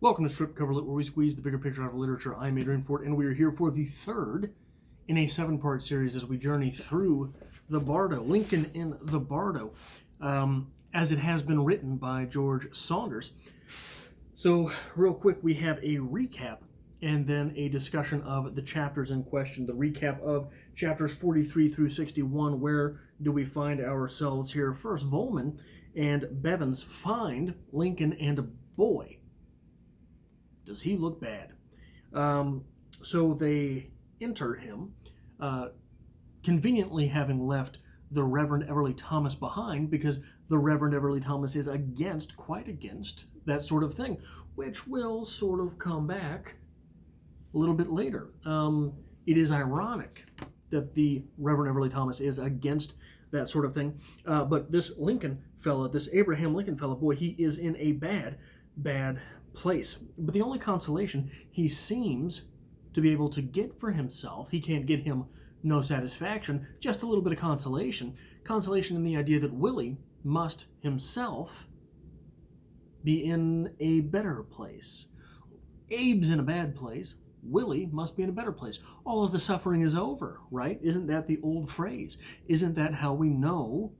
Welcome to Strip Cover Lit, where we squeeze the bigger picture out of literature. I'm Adrian Fort, and we are here for the third in a 7-part series as we journey through the Bardo, Lincoln in the Bardo, as it has been written by George Saunders. So, real quick, we have a recap and then a discussion of the chapters in question. The recap of chapters 43 through 61. Where do we find ourselves here? First, Volman and Bevins find Lincoln and boy, does he look bad. So they enter him, conveniently having left the Reverend Everly Thomas behind, because the Reverend Everly Thomas is quite against that sort of thing, which will sort of come back a little bit later. It is ironic that the Reverend Everly Thomas is against that sort of thing, but this Lincoln fella, this Abraham Lincoln fella, boy, he is in a bad place. But the only consolation he seems to be able to get for himself, he can't get him no satisfaction, just a little bit of consolation in the idea that Willie must himself be in a better place. Abe's in a bad place. Willie must be in a better place. All of the suffering is over, right? Isn't that the old phrase? Isn't that how we know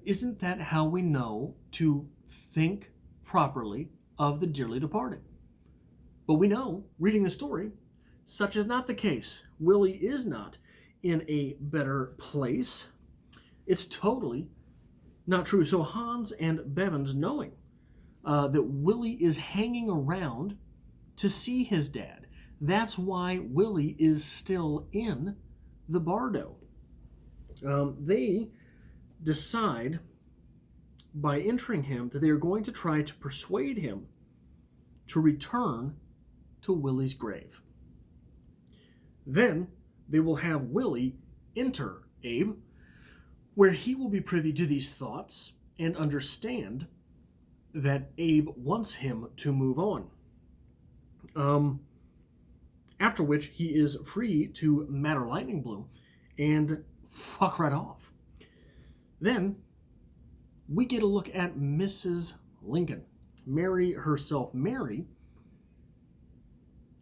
Isn't that how we know to think properly of the dearly departed? But we know, reading the story, such is not the case. Willie is not in a better place. It's totally not true. So Hans and Bevins, knowing that Willie is hanging around to see his dad, that's why Willie is still in the Bardo. They decide by entering him that they are going to try to persuade him to return to Willie's grave. Then they will have Willie enter Abe, where he will be privy to these thoughts and understand that Abe wants him to move on. After which he is free to matter lightning bloom and fuck right off. Then we get a look at Mrs. Lincoln. Mary herself. Mary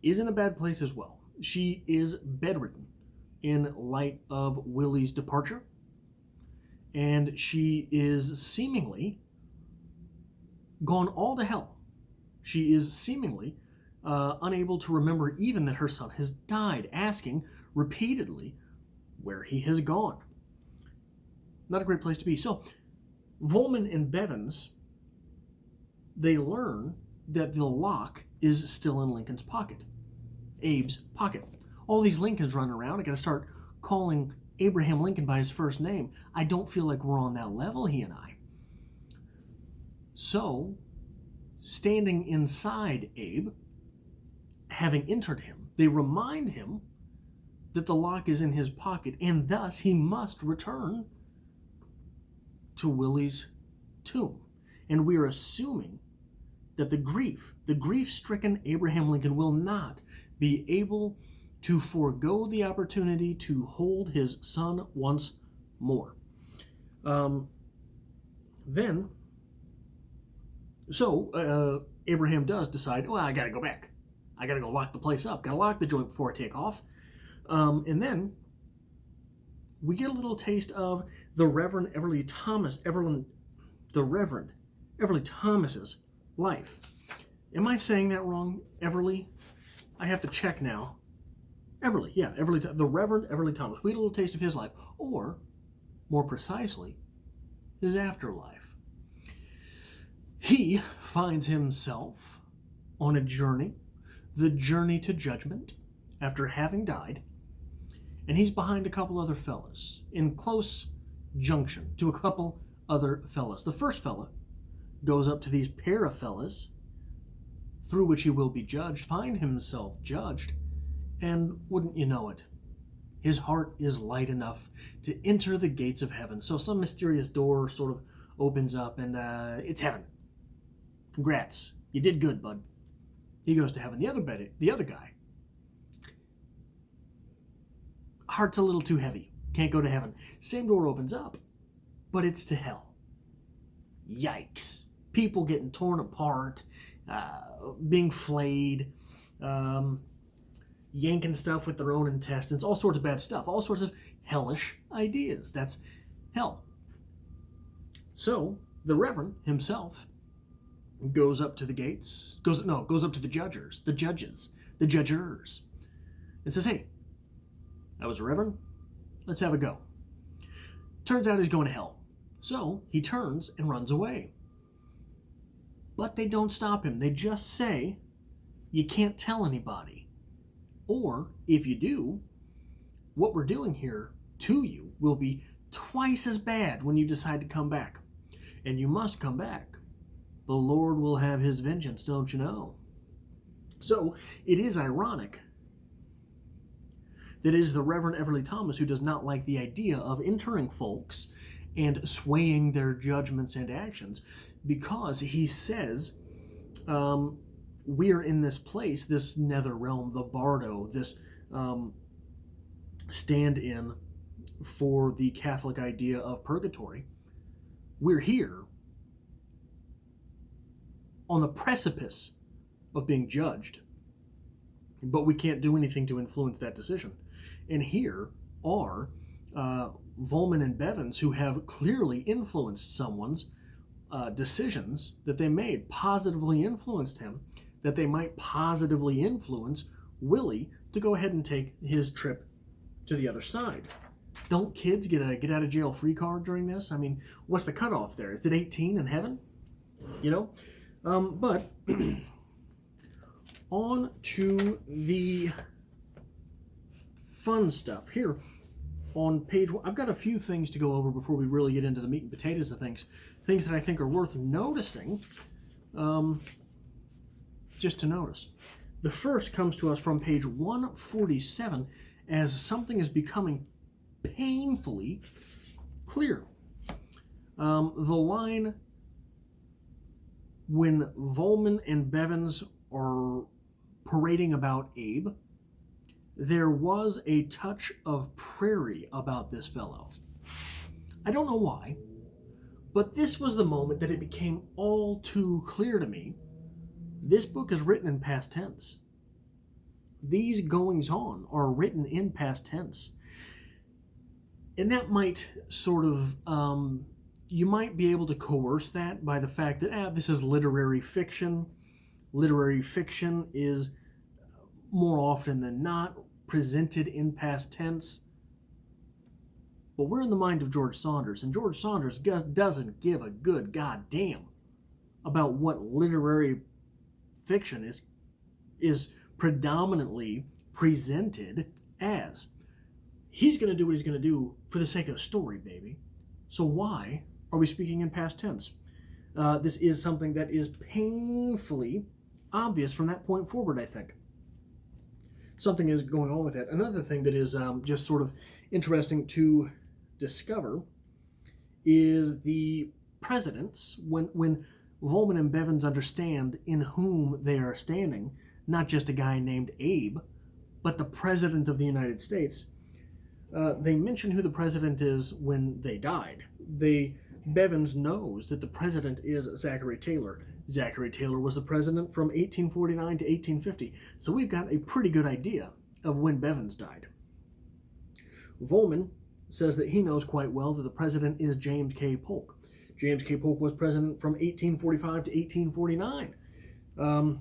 is in a bad place as well. She is bedridden in light of Willie's departure, and she is seemingly gone all to hell. She is seemingly unable to remember even that her son has died, asking repeatedly where he has gone. Not a great place to be. So, Volman and Bevins, they learn that the lock is still in Lincoln's pocket. Abe's pocket. All these Lincolns running around. I gotta start calling Abraham Lincoln by his first name. I don't feel like we're on that level, he and I. So, standing inside Abe, having entered him, they remind him that the lock is in his pocket, and thus he must return to Willie's tomb. And we are assuming that the grief-stricken Abraham Lincoln will not be able to forego the opportunity to hold his son once more. Abraham does decide, well, I gotta go back. I gotta go lock the place up. Gotta lock the joint before I take off. And then we get a little taste of the Reverend Everly Thomas's life. Am I saying that wrong? Everly? I have to check now. Everly, yeah, the Reverend Everly Thomas. We get a little taste of his life, or more precisely, his afterlife. He finds himself on a journey, the journey to judgment, after having died. And he's behind a couple other fellas, in close junction to a couple other fellas. The first fella goes up to these pair of fellas, through which he will be judged, find himself judged, and wouldn't you know it, his heart is light enough to enter the gates of heaven. So some mysterious door sort of opens up, and it's heaven. Congrats, you did good, bud. He goes to heaven. The other guy, heart's a little too heavy. Can't go to heaven. Same door opens up, but it's to hell. Yikes. people getting torn apart, being flayed, yanking stuff with their own intestines, all sorts of bad stuff, all sorts of hellish ideas. That's hell. So the Reverend himself goes up to the gates, goes up to the judgers, and says, "Hey, that was a Reverend. Let's have a go." Turns out he's going to hell. So he turns and runs away. But they don't stop him. They just say, "You can't tell anybody. Or if you do, what we're doing here to you will be twice as bad when you decide to come back. And you must come back. The Lord will have his vengeance, don't you know?" So it is ironic that it is the Reverend Everly Thomas who does not like the idea of interring folks and swaying their judgments and actions, because he says, we're in this place, this nether realm, the Bardo, this stand-in for the Catholic idea of purgatory. We're here on the precipice of being judged, but we can't do anything to influence that decision. And here are Volman and Bevins, who have clearly influenced someone's decisions that they made, positively influenced him, that they might positively influence Willie to go ahead and take his trip to the other side. Don't kids get a get out of jail free card during this? I mean, what's the cutoff there? Is it 18 in heaven? You know? But on to the fun stuff. Here on page 1, I've got a few things to go over before we really get into the meat and potatoes of things. Things that I think are worth noticing, just to notice. The first comes to us from page 147 as something is becoming painfully clear. The line, when Volman and Bevins are parading about Abe, there was a touch of prairie about this fellow. I don't know why, but this was the moment that it became all too clear to me. This book is written in past tense. These goings-on are written in past tense. And that might sort of, you might be able to coerce that by the fact that this is literary fiction. Literary fiction is more often than not presented in past tense. But we're in the mind of George Saunders, and George Saunders doesn't give a good goddamn about what literary fiction is predominantly presented as. He's going to do what he's going to do for the sake of the story, baby. So why are we speaking in past tense? This is something that is painfully obvious from that point forward, I think. Something is going on with that. Another thing that is just sort of interesting to discover is the presidents, when Volman and Bevins understand in whom they are standing, not just a guy named Abe, but the President of the United States. They mention who the president is when they died. Bevins knows that the president is Zachary Taylor. Zachary Taylor was the president from 1849 to 1850, so we've got a pretty good idea of when Bevins died. Volman says that he knows quite well that the president is James K. Polk. James K. Polk was president from 1845 to 1849. And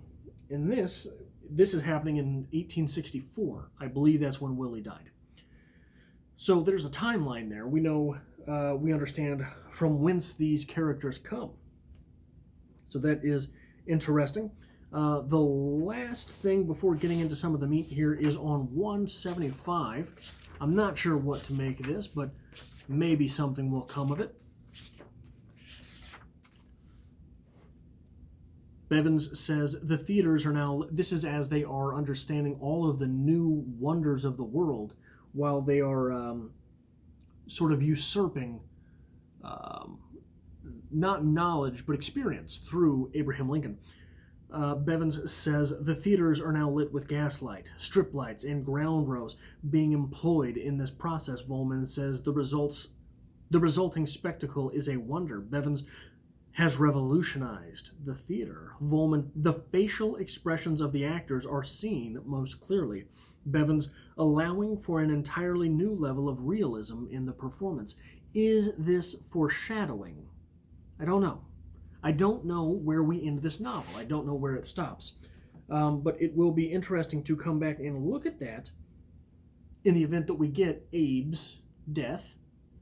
this is happening in 1864. I believe that's when Willie died. So there's a timeline there. We know, we understand from whence these characters come. So that is interesting. The last thing before getting into some of the meat here is on 175. I'm not sure what to make of this, but maybe something will come of it. Bevins says the theaters are now, this is as they are understanding all of the new wonders of the world, while they are sort of usurping not knowledge but experience through Abraham Lincoln. Bevins says the theaters are now lit with gaslight, strip lights, and ground rows being employed in this process. Volman says the resulting spectacle is a wonder. Bevins has revolutionized the theater. Volman, the facial expressions of the actors are seen most clearly. Bevins allowing for an entirely new level of realism in the performance. Is this foreshadowing? I don't know. I don't know where we end this novel. I don't know where it stops. But it will be interesting to come back and look at that in the event that we get Abe's death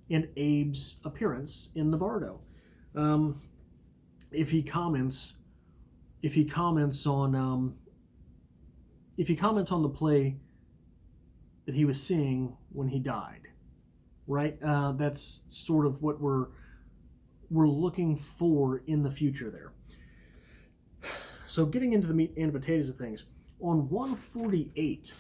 and Abe's appearance in the Bardo. If he comments on the play that he was seeing when he died, right? That's sort of what we're looking for in the future there. So getting into the meat and potatoes of things, on 148,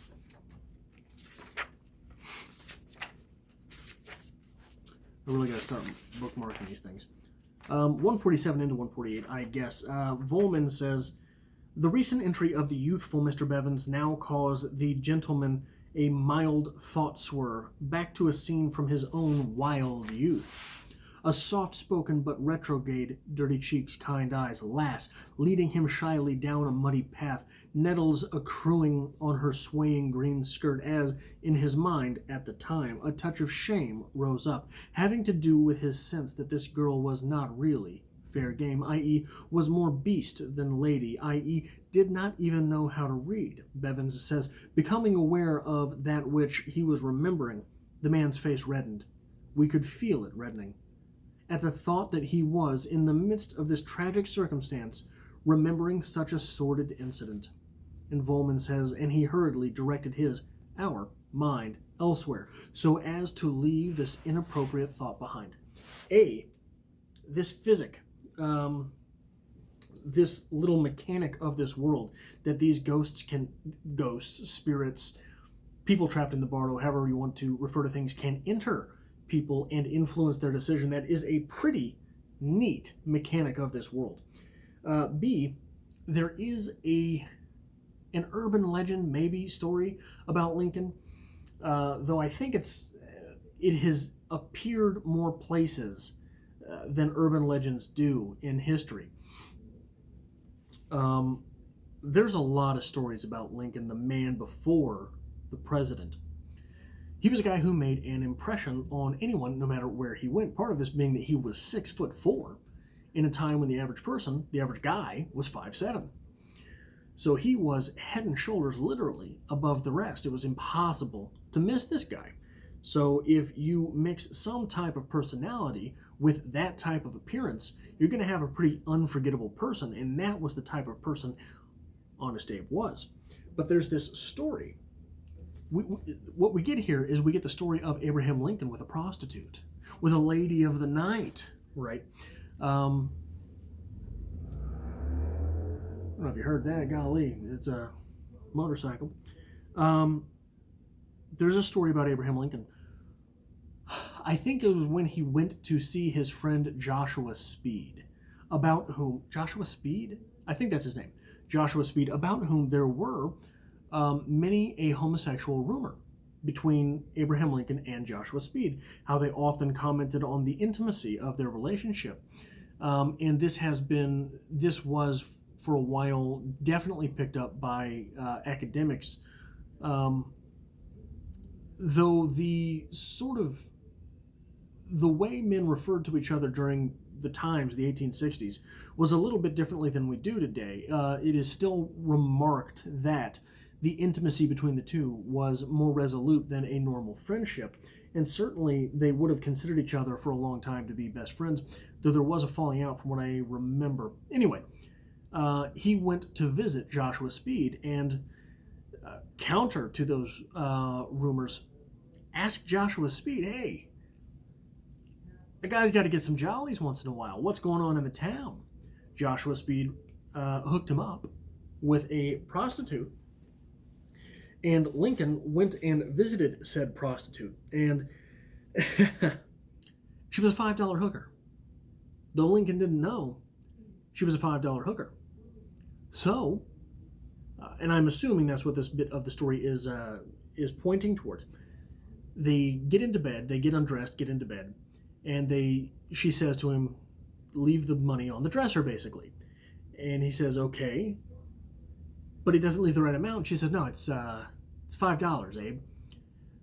I really got to start bookmarking these things. 147 into 148, I guess. Volman says, the recent entry of the youthful Mr. Bevins now caused the gentleman a mild thought swerve back to a scene from his own wild youth. A soft-spoken but retrograde, dirty cheeks, kind eyes, lass, leading him shyly down a muddy path, nettles accruing on her swaying green skirt as, in his mind at the time, a touch of shame rose up, having to do with his sense that this girl was not really fair game, i.e., was more beast than lady, i.e., did not even know how to read. Bevins says, becoming aware of that which he was remembering, the man's face reddened. We could feel it reddening at the thought that he was, in the midst of this tragic circumstance, remembering such a sordid incident. And Volman says, and he hurriedly directed our mind elsewhere, so as to leave this inappropriate thought behind. This physic, this little mechanic of this world, that these ghosts, spirits, people trapped in the Bardo, however you want to refer to things, can enter people and influence their decision. That is a pretty neat mechanic of this world. B, there is an urban legend, maybe, story about Lincoln, though I think it has appeared more places than urban legends do in history. There's a lot of stories about Lincoln, the man before the president. He was a guy who made an impression on anyone, no matter where he went. Part of this being that he was 6'4", in a time when the average person, the average guy, was 5'7". So he was head and shoulders, literally, above the rest. It was impossible to miss this guy. So if you mix some type of personality with that type of appearance, you're going to have a pretty unforgettable person, and that was the type of person Honest Abe was. But there's this story. What we get here is we get the story of Abraham Lincoln with a prostitute, with a lady of the night, right? I don't know if you heard that. Golly, it's a motorcycle. There's a story about Abraham Lincoln. I think it was when he went to see his friend Joshua Speed, about whom, Joshua Speed? I think that's his name. Joshua Speed, about whom there were many a homosexual rumor between Abraham Lincoln and Joshua Speed, how they often commented on the intimacy of their relationship. And this was for a while definitely picked up by academics, though the way men referred to each other during the times, the 1860s, was a little bit differently than we do today. It is still remarked that the intimacy between the two was more resolute than a normal friendship, and certainly they would have considered each other for a long time to be best friends, though there was a falling out from what I remember. Anyway, he went to visit Joshua Speed, and counter to those rumors, asked Joshua Speed, hey, the guy's got to get some jollies once in a while. What's going on in the town? Joshua Speed hooked him up with a prostitute, and Lincoln went and visited said prostitute, and she was a $5 hooker. Though Lincoln didn't know, she was a $5 hooker. So, and I'm assuming that's what this bit of the story is pointing towards. They get into bed, they get undressed, get into bed, and she says to him, leave the money on the dresser, basically. And he says, okay. But he doesn't leave the right amount. She says, no, it's $5, Abe.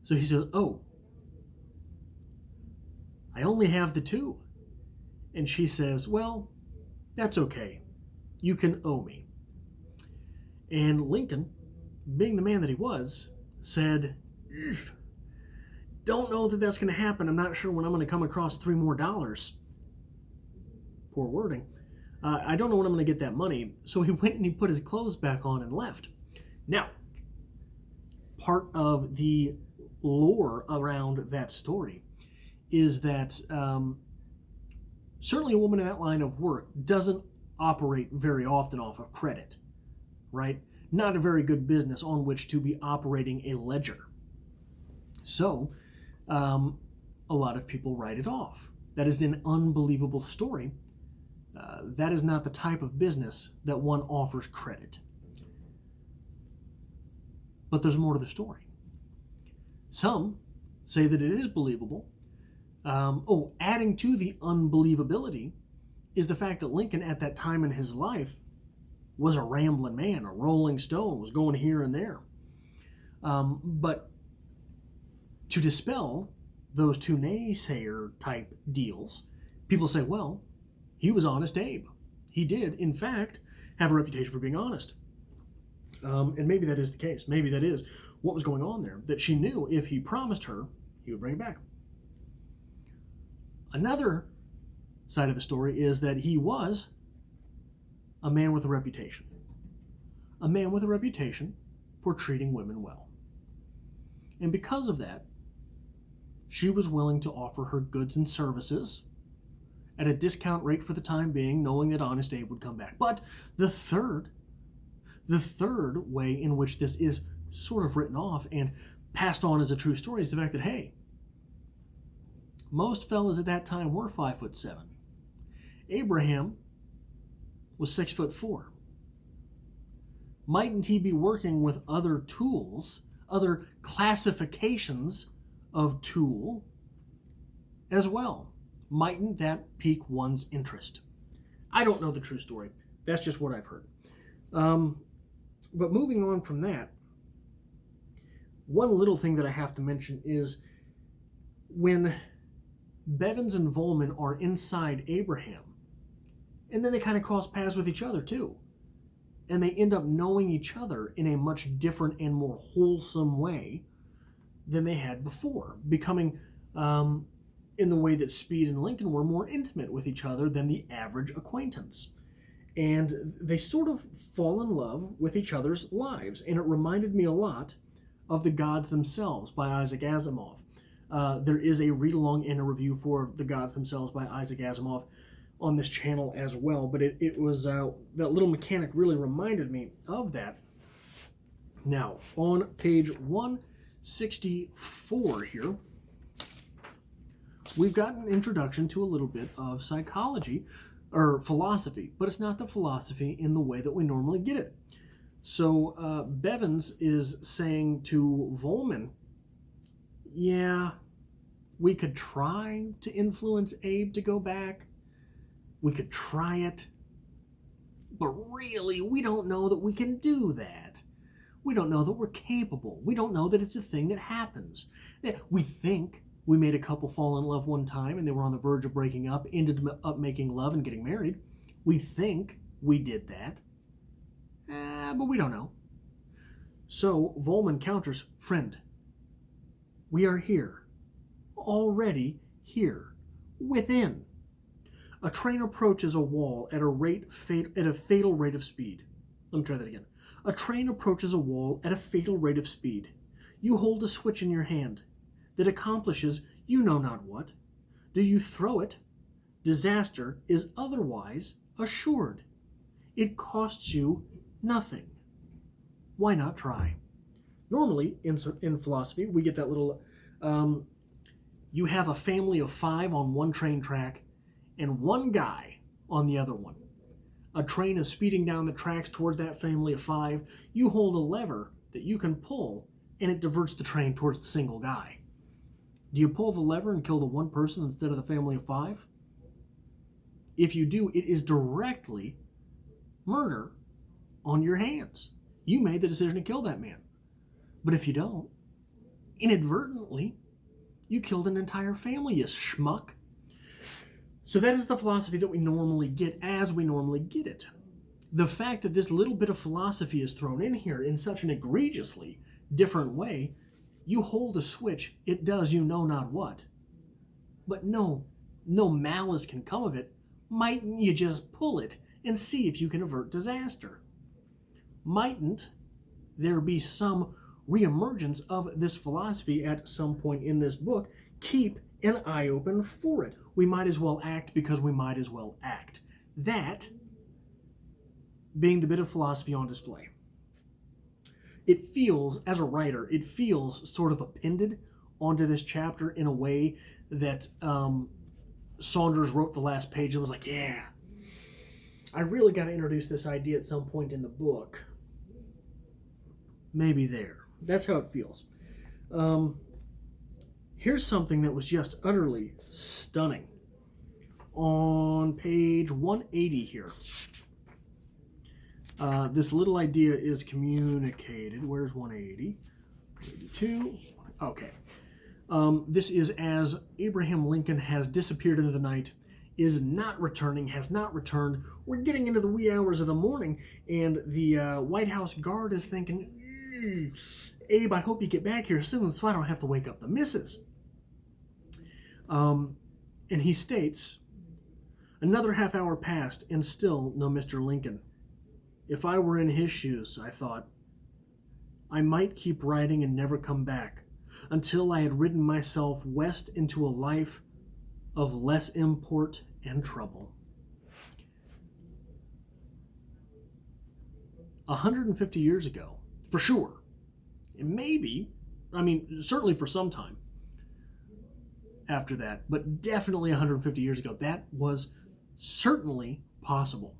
So he says, oh, I only have the 2. And she says, well, that's okay. You can owe me. And Lincoln, being the man that he was, said, don't know that that's going to happen. I'm not sure when I'm going to come across $3 more. Poor wording. I don't know when I'm going to get that money. So he went and he put his clothes back on and left. Now, part of the lore around that story is that certainly a woman in that line of work doesn't operate very often off of credit, right? Not a very good business on which to be operating a ledger. So, a lot of people write it off. That is an unbelievable story. That is not the type of business that one offers credit. But there's more to the story. Some say that it is believable. Adding to the unbelievability is the fact that Lincoln at that time in his life was a rambling man, a rolling stone, was going here and there. But to dispel those two naysayer type deals, people say, well, he was Honest Abe. He did, in fact, have a reputation for being honest. And maybe that is the case. Maybe that is what was going on there, that she knew if he promised her, he would bring it back. Another side of the story is that he was a man with a reputation. A man with a reputation for treating women well. And because of that, she was willing to offer her goods and services at a discount rate for the time being, knowing that Honest Abe would come back. But the third way in which this is sort of written off and passed on as a true story is the fact that, hey, most fellas at that time were 5'7". Abraham was 6'4". Mightn't he be working with other tools, other classifications of tool as well? Mightn't that pique one's interest? I don't know the true story. That's just what I've heard. But moving on from that, one little thing that I have to mention is when Bevins and Volman are inside Abraham, and then they kind of cross paths with each other too, and they end up knowing each other in a much different and more wholesome way than they had before, becoming, in the way that Speed and Lincoln were, more intimate with each other than the average acquaintance. And they sort of fall in love with each other's lives. And it reminded me a lot of The Gods Themselves by Isaac Asimov. There is a read-along and a review for The Gods Themselves by Isaac Asimov on this channel as well. But it was, that little mechanic really reminded me of that. Now, on page 164 here, we've got an introduction to a little bit of psychology, or philosophy, but it's not the philosophy in the way that we normally get it. So Bevins is saying to Volman, yeah, we could try to influence Abe to go back. We could try it. But really, we don't know that we can do that. We don't know that we're capable. We don't know that it's a thing that happens. We think we made a couple fall in love one time and they were on the verge of breaking up, ended up making love and getting married. We think we did that. But we don't know. So Volman counters, friend, we are here. Already here. Within. A train approaches a wall at a fatal rate of speed. Let me try that again. A train approaches a wall at a fatal rate of speed. You hold a switch in your hand that accomplishes you know not what. Do you throw it? Disaster is otherwise assured. It costs you nothing. Why not try? Normally, in philosophy, we get that little, you have a family of 5 on one train track and one guy on the other one. A train is speeding down the tracks towards that family of 5. You hold a lever that you can pull and it diverts the train towards the single guy. Do you pull the lever and kill the one person instead of the family of 5? If you do, it is directly murder on your hands. You made the decision to kill that man. But if you don't, inadvertently, you killed an entire family, you schmuck. So that is the philosophy that we normally get as we normally get it. The fact that this little bit of philosophy is thrown in here in such an egregiously different way, you hold a switch, it does you know not what. But no malice can come of it. Mightn't you just pull it and see if you can avert disaster? Mightn't there be some reemergence of this philosophy at some point in this book? Keep an eye open for it. We might as well act because we might as well act. That being the bit of philosophy on display. It feels, as a writer, it feels sort of appended onto this chapter in a way that Saunders wrote the last page and was like, yeah, I really got to introduce this idea at some point in the book. Maybe there. That's how it feels. Here's something that was just utterly stunning. On page 180 here. This little idea is communicated. Where's 180? 82. Okay. This is as Abraham Lincoln has disappeared into the night, is not returning, has not returned. We're getting into the wee hours of the morning, and the White House guard is thinking, Abe, I hope you get back here soon so I don't have to wake up the missus. And he states, another half hour passed, and still no Mr. Lincoln. If I were in his shoes, I thought, I might keep riding and never come back until I had ridden myself west into a life of less import and trouble. 150 years ago, for sure. And maybe, certainly for some time after that, but definitely 150 years ago, that was certainly possible.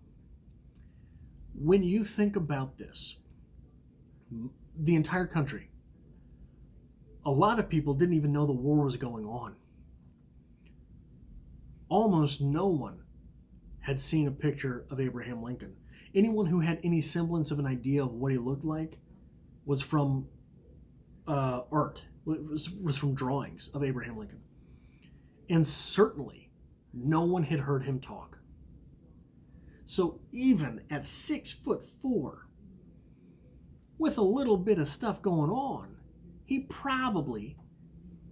When you think about this, the entire country, a lot of people didn't even know the war was going on. Almost no one had seen a picture of Abraham Lincoln. Anyone who had any semblance of an idea of what he looked like was from art, was from drawings of Abraham Lincoln. And certainly no one had heard him talk. So even at 6'4", with a little bit of stuff going on, he probably,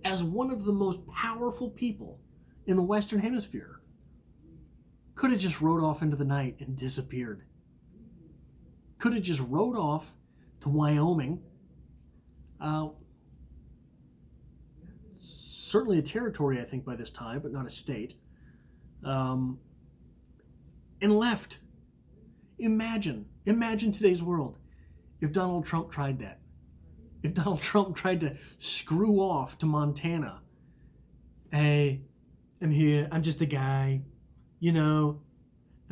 as one of the most powerful people in the Western Hemisphere, could have just rode off into the night and disappeared. Could have just rode off to Wyoming, certainly a territory, I think, by this time, but not a state, and left. Imagine today's world if Donald Trump tried that. If Donald Trump tried to screw off to Montana. Hey, I'm here. I'm just a guy. I'm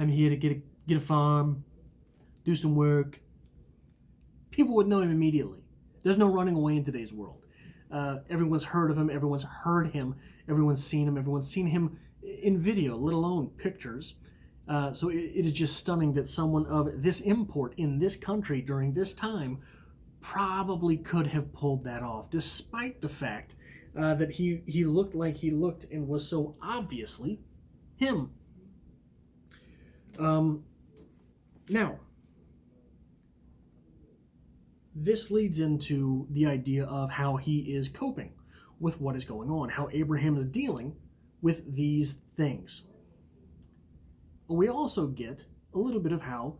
here to get a farm, do some work. People would know him immediately. There's no running away in today's world. Everyone's heard of him. Everyone's heard him. Everyone's seen him. Everyone's seen him in video, let alone pictures. So it is just stunning that someone of this import in this country during this time probably could have pulled that off, despite the fact that he looked like he looked and was so obviously him. Now, this leads into the idea of how he is coping with what is going on, how Abraham is dealing with these things. We also get a little bit of how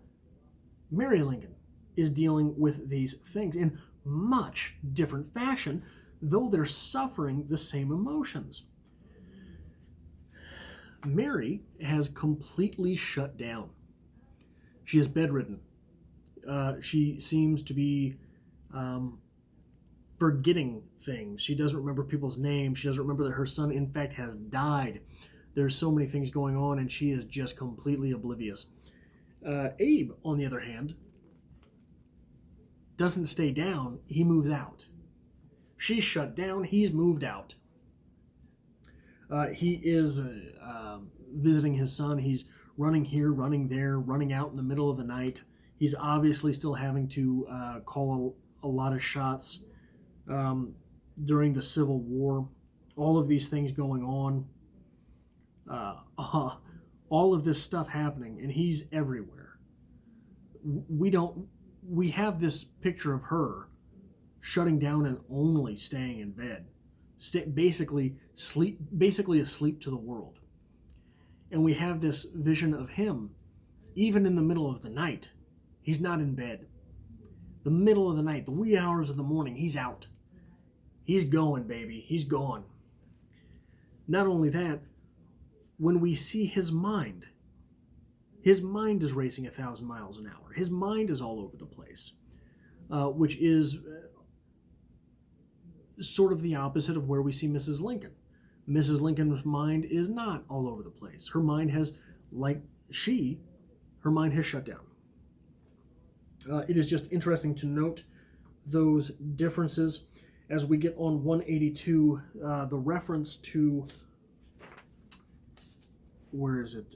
Mary Lincoln is dealing with these things in much different fashion, though they're suffering the same emotions. Mary has completely shut down. She is bedridden. She seems to be forgetting things. She doesn't remember people's names. She doesn't remember that her son, in fact, has died. There's so many things going on, and she is just completely oblivious. Abe, on the other hand, doesn't stay down. He moves out. She's shut down. He's moved out. He is visiting his son. He's running here, running there, running out in the middle of the night. He's obviously still having to call a lot of shots during the Civil War. All of these things going on. All of this stuff happening, and he's everywhere. We have this picture of her shutting down and only staying in bed, basically asleep to the world. And we have this vision of him, even in the middle of the night. He's not in bed. The middle of the night, the wee hours of the morning, he's out. He's going, baby. He's gone. Not only that, when we see his mind is racing 1,000 miles an hour. His mind is all over the place, which is sort of the opposite of where we see Mrs. Lincoln. Mrs. Lincoln's mind is not all over the place. Her mind has, her mind has shut down. It is just interesting to note those differences. As we get on 182, the reference to, where is it?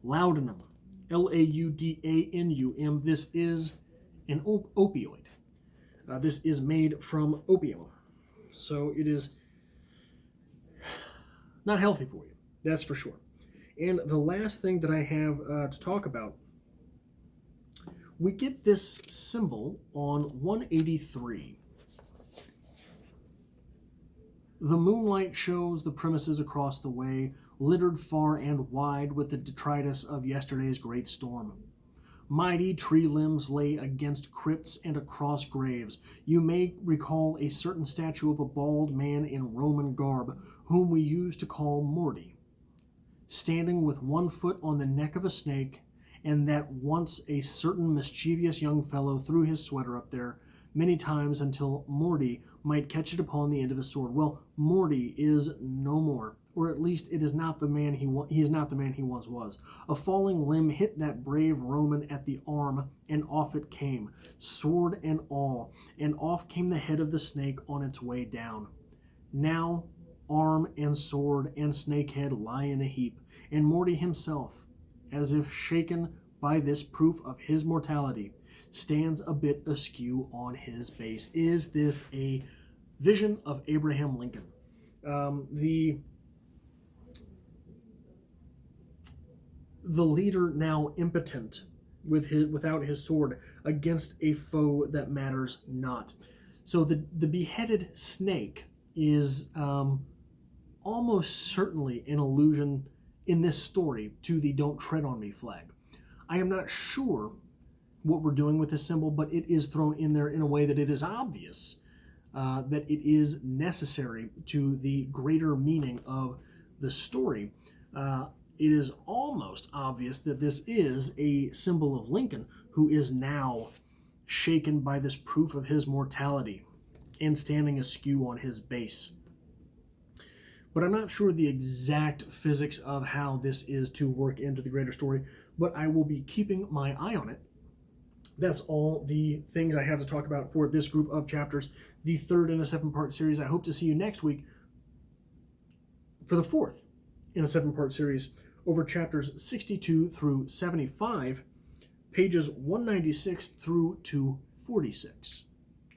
Laudanum, Laudanum. This is an opioid. This is made from opium. So it is not healthy for you, that's for sure. And the last thing that I have to talk about, we get this symbol on 183. The moonlight shows the premises across the way, littered far and wide with the detritus of yesterday's great storm. Mighty tree limbs lay against crypts and across graves. You may recall a certain statue of a bald man in Roman garb, whom we used to call Morty, standing with one foot on the neck of a snake, and that once a certain mischievous young fellow threw his sweater up there many times until Morty might catch it upon the end of his sword. Well, Morty is no more, or at least it is not the man he is not the man he once was. A falling limb hit that brave Roman at the arm, and off it came, sword and all, and off came the head of the snake on its way down. Now arm and sword and snake head lie in a heap, and Morty himself, as if shaken by this proof of his mortality, stands a bit askew on his base. Is this a vision of Abraham Lincoln? The leader now impotent without his sword against a foe that matters not. So the beheaded snake is almost certainly an allusion in this story to the "Don't Tread on Me" flag. I am not sure what we're doing with this symbol, but it is thrown in there in a way that it is obvious that it is necessary to the greater meaning of the story. It is almost obvious that this is a symbol of Lincoln, who is now shaken by this proof of his mortality and standing askew on his base. But I'm not sure the exact physics of how this is to work into the greater story, but I will be keeping my eye on it. That's all the things I have to talk about for this group of chapters, the third in a 7-part series. I hope to see you next week for the fourth in a 7-part series over chapters 62 through 75, pages 196 through to 46.